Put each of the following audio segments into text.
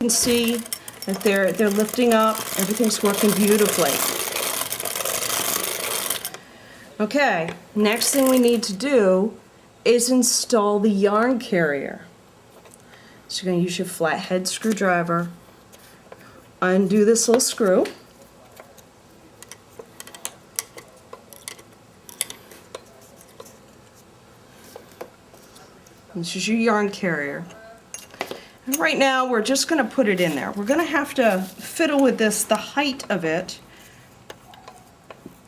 can see that they're lifting up. Everything's working beautifully. Okay, next thing we need to do is install the yarn carrier. So you're going to use your flathead screwdriver, undo this little screw. This is your yarn carrier. And right now we're just going to put it in there. We're going to have to fiddle with this, the height of it,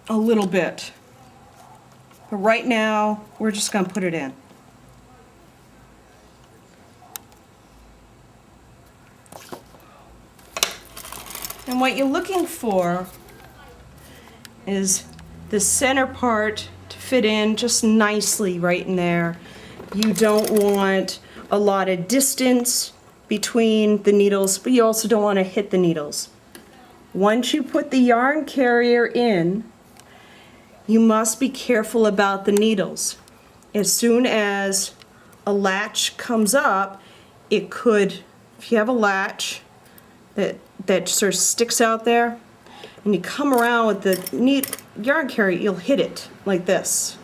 a little bit. But right now we're just going to put it in. And what you're looking for is the center part to fit in just nicely right in there. You don't want a lot of distance between the needles, but you also don't want to hit the needles. Once you put the yarn carrier in, you must be careful about the needles. As soon as a latch comes up, it could, if you have a latch that sort of sticks out there, and you come around with the yarn carrier, you'll hit it like this.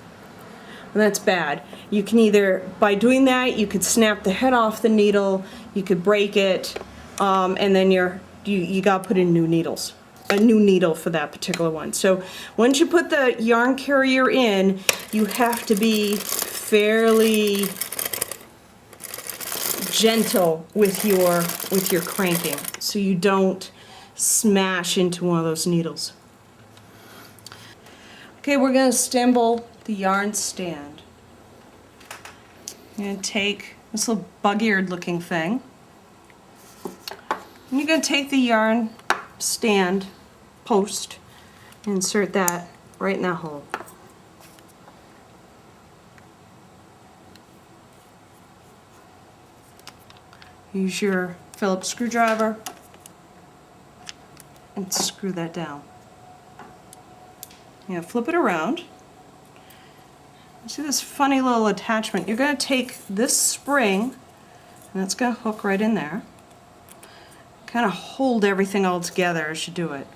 And that's bad. You can either, by doing that, you could snap the head off the needle, you could break it, and then you got to put in new needles. A new needle for that particular one. So once you put the yarn carrier in, you have to be fairly gentle with your cranking, so you don't smash into one of those needles. Okay, we're going to assemble the yarn stand. I'm going to take this little bug-eared looking thing, and you're going to take the yarn stand post and insert that right in that hole. Use your Phillips screwdriver and screw that down. You know, flip it around. See this funny little attachment? You're going to take this spring, and it's going to hook right in there. Kind of hold everything all together as you do it.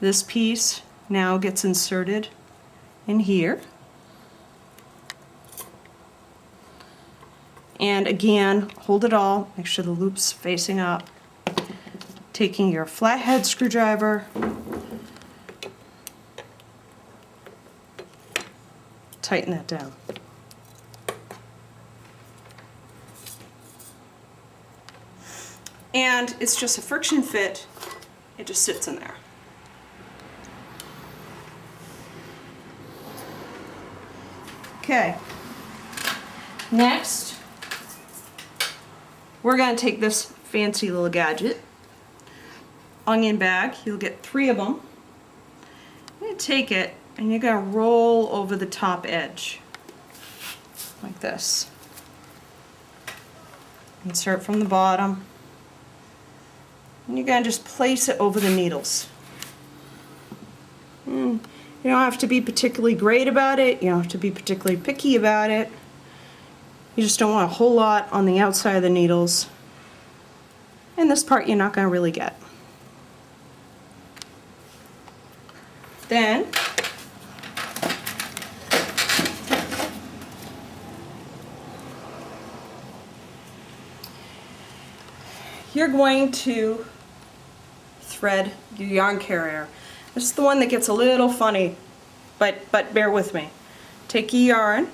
This piece now gets inserted in here. And again, hold it all, make sure the loop's facing up. Taking your flathead screwdriver, tighten that down. And it's just a friction fit, it just sits in there. Okay, next we're going to take this fancy little gadget, onion bag. You'll get 3 of them. You're going to take it and you're going to roll over the top edge like this. Insert from the bottom, and you're going to just place it over the needles. You don't have to be particularly great about it, you don't have to be particularly picky about it. You just don't want a whole lot on the outside of the needles. And this part you're not going to really get. Then you're going to thread your yarn carrier. This is the one that gets a little funny, but bear with me. Take your yarn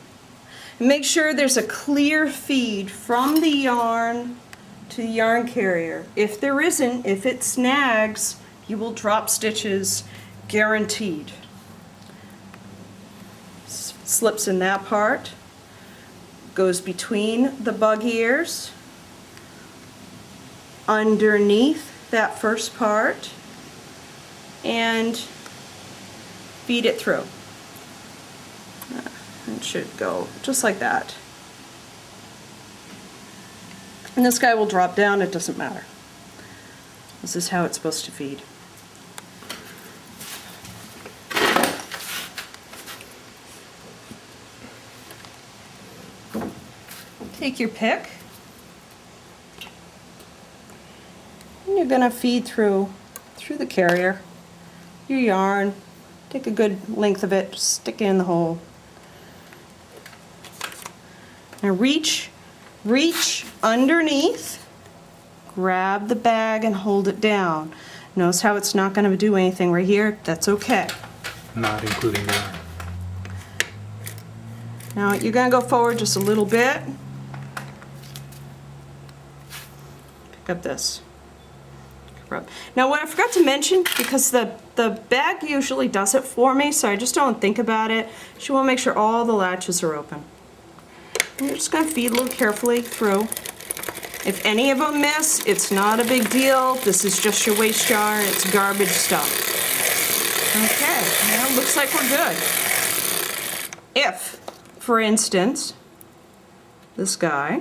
and make sure there's a clear feed from the yarn to the yarn carrier. If there isn't, if it snags, you will drop stitches, guaranteed. Slips in that part, goes between the bug ears, underneath that first part, and feed it through. It should go just like that. And this guy will drop down, it doesn't matter. This is how it's supposed to feed. Take your pick. And you're going to feed through the carrier your yarn. Take a good length of it, stick it in the hole. Now reach underneath, grab the bag and hold it down. Notice how it's not going to do anything right here? That's okay. Not including the yarn. Now you're going to go forward just a little bit. Pick up this. Now what I forgot to mention, because the bag usually does it for me, so I just don't think about it, you want to make sure all the latches are open. And you're just going to feed a little carefully through. If any of them miss, it's not a big deal. This is just your waste yarn. It's garbage stuff. Okay, now it looks like we're good. If, for instance, this guy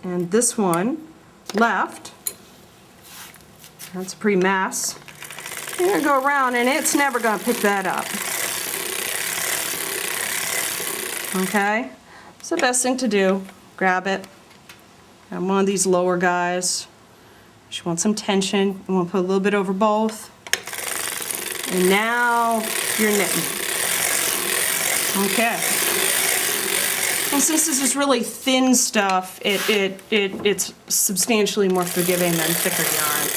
and this one left, that's a pretty mess. You're going to go around and it's never going to pick that up. Okay? It's the best thing to do. Grab it. Grab one of these lower guys. You want some tension. You want to put a little bit over both. And now you're knitting. Okay. And since this is really thin stuff, it's substantially more forgiving than thicker yarn.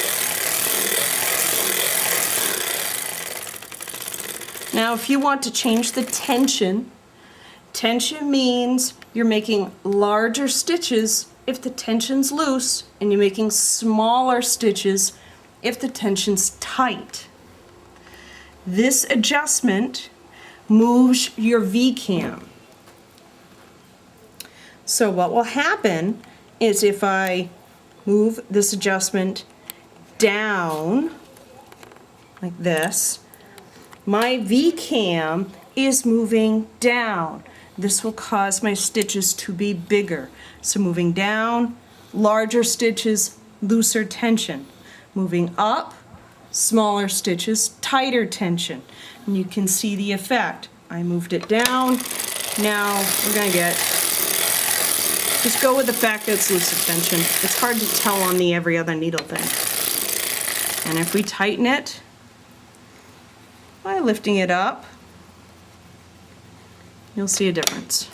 Now if you want to change the tension, tension means you're making larger stitches if the tension's loose, and you're making smaller stitches if the tension's tight. This adjustment moves your V-cam. So what will happen is if I move this adjustment down like this, my V-cam is moving down. This will cause my stitches to be bigger. So moving down, larger stitches, looser tension. Moving up, smaller stitches, tighter tension. And you can see the effect. I moved it down. Now we're going to just go with the fact that it's looser tension. It's hard to tell on the every other needle thing. And if we tighten it by lifting it up, you'll see a difference.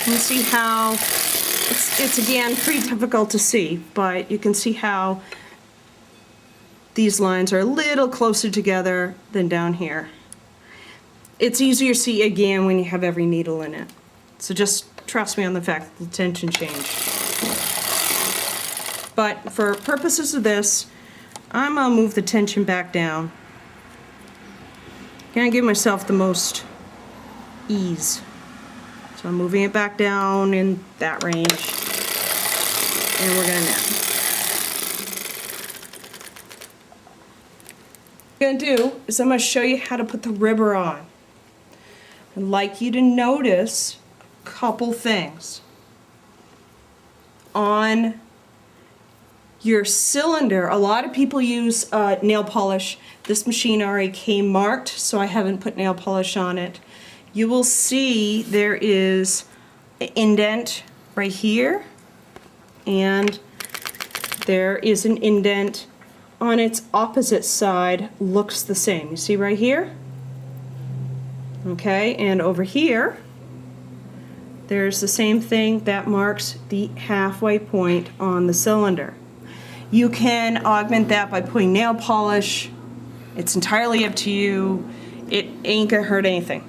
You can see how it's again pretty difficult to see, but you can see how these lines are a little closer together than down here. It's easier to see again when you have every needle in it. So just trust me on the fact that the tension changed. But for purposes of this, I'm gonna move the tension back down. Gonna give myself the most ease. So I'm moving it back down in that range, and we're gonna knit. What I'm gonna do is I'm gonna show you how to put the ribber on. I'd like you to notice a couple things. On your cylinder, a lot of people use nail polish. This machine already came marked, so I haven't put nail polish on it. You will see there is an indent right here, and there is an indent on its opposite side, looks the same. You see right here? Okay, and over here, there's the same thing that marks the halfway point on the cylinder. You can augment that by putting nail polish. It's entirely up to you. It ain't gonna hurt anything.